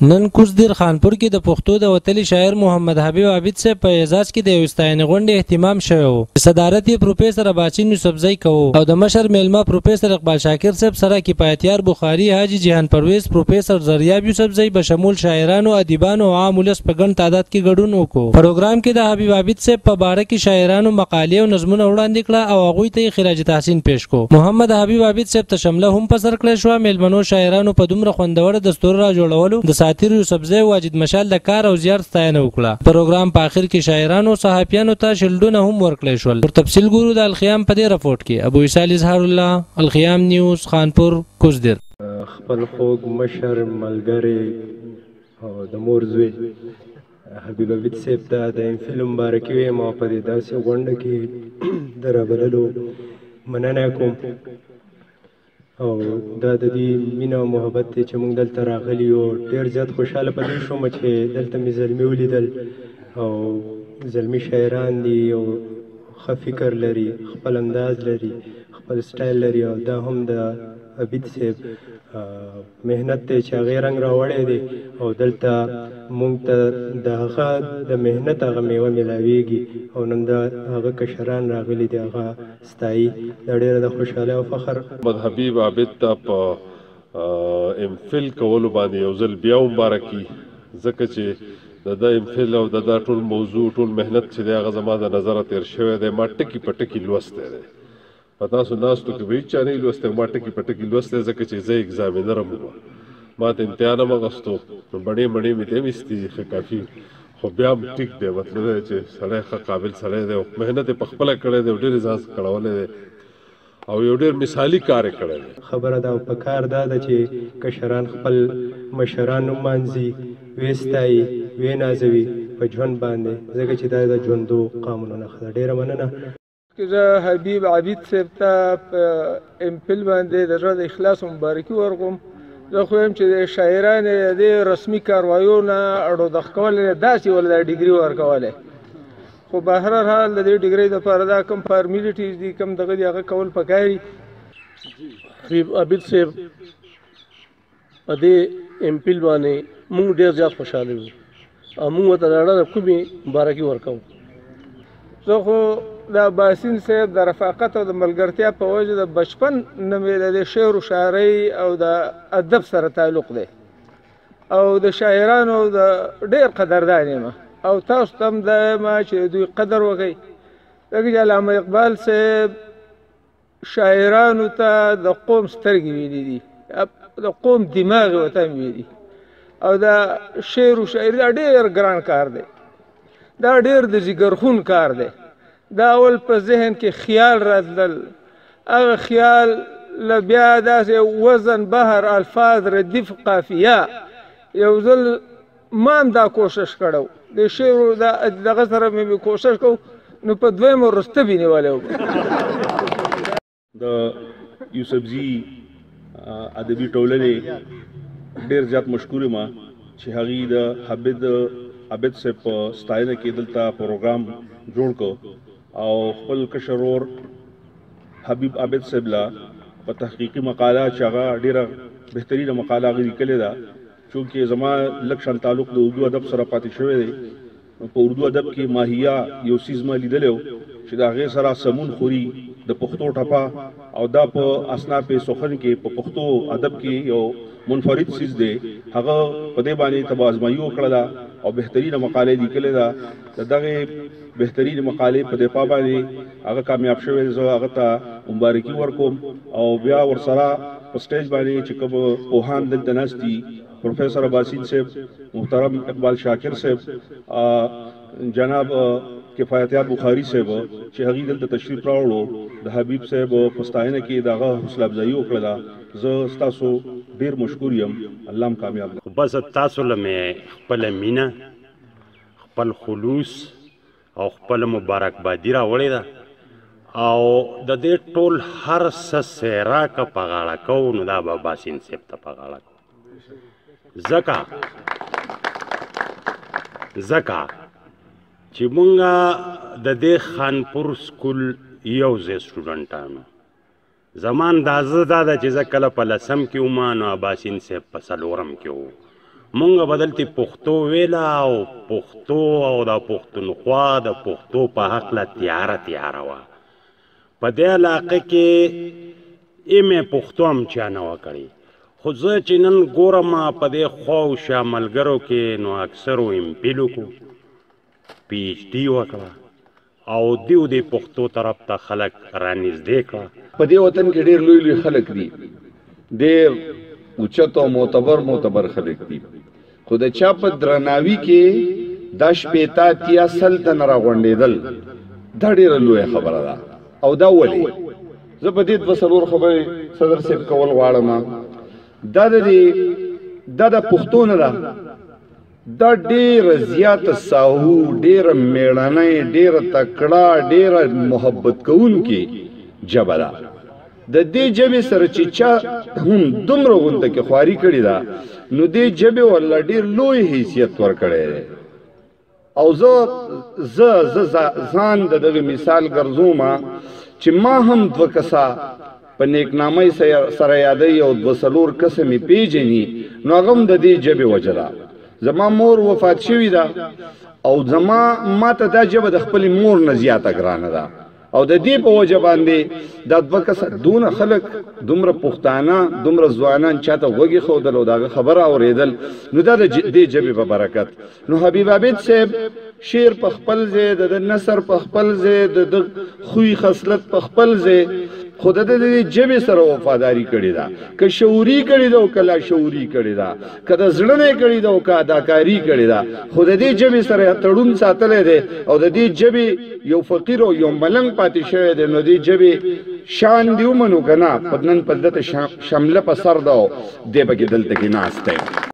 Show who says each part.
Speaker 1: نن کوزدیر خانپور کې د پښتو د وتلي شاعر محمد حبیب عابد صاحب په اعزاز کې د یو ستاینې غونډې اهتمام شوی و. صدارت یې پروفیسر اباچین یوسفزی کوو او د مشر میلمه پروفیسر اقبال شاکر صاحب سره کفایتیار بخاري، حاجی جهان پرویز، پروفیسر زریاب یوسفزی بشمول شاعرانو، ادیبانو او عام ولس په ګڼ تعداد کې ګډون وکړو. پروګرام کې د حبیب عابد صاحب په باره کې شاعرانو مقالې او نظمونه وړاندې کړه او هغوی ته یې خراج تحسین پیش کړو. محمد حبیب عابد صاحب ته شمله هم په سر کړی شوه. میلمنو شاعرانو په دومره خوندور دستور را جوړولو د ساتیر یوسفزی واجد مشال د کار او زیار ستاینه وکړه. پروګرام په اخر کې شاعرانو صحافیانو ته شیلډونه هم ورکړل شول. پر تفصیل ګورو د الخیام په دې رپورټ کې. ابو عیسی اظهار الله، الخیام نیوز، خانپور، کوزدیر.
Speaker 2: خپل خوږ مشر ملګری او د مور زوی حبیب عابد صاحب ته د امفیل مبارکي وایم او په دې داسې غونډه کې د رابللو مننه کوم او دا د دې مینه او محبت دی چې موږ دلته راغلي یو. ډېر زیات خوشحاله په دې شوم چې دلته مې زلمي ولیدل او زلمي شاعران دي او ښه فکر لري، خپل انداز لري، خپل سټایل لري او دا هم د عابد صاحب مهنت دی چې هغې رنګ راوړی دی او دلته موږ ته د هغه د مهنت هغه میوه میلاویږي او نن د هغه کشران راغلي دي هغه ستایي. دا ډېره د خوشحالۍ او فخر.
Speaker 3: محمد حبیب عابد ته په امفیل کولو باندې یو ځل بیا مبارکي، ځکه چې د امفیل او د ټول موضوع ټول مهنت چې دی هغه زما د نظره تېر شوی دی. ما ټکي په ټکي لوستی دی. په تاسو ناستو کې به هېڅ چا نه وي لوستی، ما ټکي په ټکي لوستی ځکه چې زه ایګزامینر هم وم. ما ته امتحان هم اخیستو، نو بڼې مڼې مې ته هم ایستي ښه کافي، خو بیا هم ټیک دی. مطلب دی چې سړی ښه قابل سړی دی او محنت یې پخپله کړی دی او ډېر یې ځان کړولی دی او یو ډېر مثالي کار یې کړی دی.
Speaker 2: خبره ده او په کار دا ده چې کشران خپل مشران ومانځي، ویې ستایي، ویې نازوي په ژوند باندې، ځکه چې دا د ژوندو قامونو نښه ده. ډېره مننه.
Speaker 4: زه حبیب عابد صاحب ته په امفیل باندې د زړه د اخلاص مبارکي ورکوم. زه خو یم چې د شاعرانو د رسمي کاروایو نه اړودغ کولی داسې ول دا ډګري ورکولی، خو په هر حال د دې ډګرۍ دپاره دا کوم فارمیلټیز دي کوم دغه دي هغه کول پکار دي.
Speaker 5: حبیب عابد صاحب په دې امفیل باندې موږ ډېر زیات خوشحاله یو او موږ ورته د زړه د کومې مبارکي ورکوو.
Speaker 4: زه خو د باسین صاحب د رفاقت او د ملګرتیا په وجه د بچپن نه مې د شعر و شاعرۍ او د ادب سره تعلق دی او د شاعرانو د ډېر قدردان یم او تاسو ته هم دا یم چې دوی قدر وکړئ، ځکه چې علامه اقبال صاحب شاعرانو ته د قوم سترګې ویلي دي، د قوم دماغ یې ورته ویلي او دا شعر و شاعري دا ډېر ګران کار دی، دا ډېر د جګرخون کار دی. دا اول په ذهن کې خیال راتلل، هغه خیال له بیا داسې وزن بهر الفاظ ردیف قافیه یو ځل ما هم دا کوشش کړی د شعر دغه سره مې کوشش کوو نو په دویم وروسته مې نیولی و.
Speaker 6: د یوسفزي ادبي ټولنې ډېر زیات مشکور یم چې هغې د حبیب عابد صاحب په ستاینه کې دلته پروګرام جوړ کړ او خپل کشر ورور حبیب عابد صاحب لا په تحقیقي مقاله چې هغه ډېره بهترینه مقاله هغې لیکلې ده، چونکې زما لږ شان تعلق د اردو ادب سره پاتې شوی دی. په اردو ادب کې ماهیه یو څیز ما لیدلی و چې د هغې سره سمون خوري د پښتو ټپه او دا په اصناف سخن کې په پښتو ادب کې یو منفرد څیز دی. هغه په دې باندې طب ازمایي وکړه ده او بهترینه مقالې لیکلې ده. د دغې بهترین مقالې په دفاع باندې هغه کامیاب شوی، زه هغه ته مبارکي ورکوم او بیا ورسره په سټیج باندې چې کوم پوهان دلته ناست دي، پروفیسر اباسین صاحب، محترم اقبال شاکر صاحب، جناب کفایتیار بخاري صاحب چې هغې دلته تشریف راوړو د حبیب صاحب په ستاینه کې د هغه حوصله افزایي وکړله. زه ستاسو ډېر مشکور یم. الله هم کامیاب کړي.
Speaker 7: بس تاسو له مې خپله مینه، خپل خلوص او خپل مبارکبادي راوړې ده او د دې ټول هر څه څیره که په غاړه کوو نو دا به باسین صاحب ته په غاړه کوو، ځکه چې مونږ د دې خانپور سکول یو ځای سټوډنټانو، زما اندازه دا ده چې زه کله په 10م کې وم نو باسین صاحب په 4م کې و مونږ به دلته پښتو ویله او پښتو او د پښتونخوا د پښتو په هکله تیاره وه. په دې علاقه کې ایمې پښتو هم چا نه وه کړې، خو زه چې نن ګورم په دې خوا او شا ملګرو کې نو اکثرو امپیلو کو پی ایچ ډي وکړه او دیو دې پښتو طرف ته خلک رانږدې کړه.
Speaker 8: په دې وطن کې ډېر لوی لوی خلک دي، ډېر اوچت او معتبر خلک دي، خو د چا په درناوي کې دا شپېته اتیا سل تنه راغونډېدل دا ډېره لویه خبره ده. او دا ولې زه په دې دوه څلور خبرې صدر صاحب کول غواړم. دا د پښتو نه ده، دا ډېره زیاته ساهو، ډېره مېړنۍ، ډېره تکړه، ډېره محبت کوونکې ژبه ده. د دې ژبې سره چې چا هم دومره غونډه کې خواري کړې ده نو دې ژبې والله ډېر لوی حیثیت ورکړی دی. او زه ځان د دغه مثال ګرځوم چې ما هم دوه کسه په نیکنامۍ سره یادوي او دوه څلور کسه مې پیژني نو هغه هم د دې ژبې وجه ده. زما مور وفات شوې ده او ما ته دا ژبه د خپلې مور نه زیاته ګرانه ده او د دې په وجه باندې دا دوه کسه دونه خلک دومره پښتانه دومره ځوانان چاته غوږې ښودل او د هغه خبره اورېدل نو دا د دې ژبې په برکت. نو حبیب عابد صاحب شعر په خپل ځای، د نثر په خپل ځای، د خوی خصلت په خپل ځای، خو د دې ژبې سره وفاداري کړې ده، که شعوري کړې ده او که لاشعوري کړې ده، که د زړه نه یې کړې ده او که اداکاري کړې ده، خو د دې ژبې سره تړون ساتلی دی او د دې ژبې یو فقیر او یو ملنګ پاتې شوی دی. نو دې ژبې شان دې ومنو که نه، نن په دته شمله په سر ده او دی پکې دلته کې ناست دی.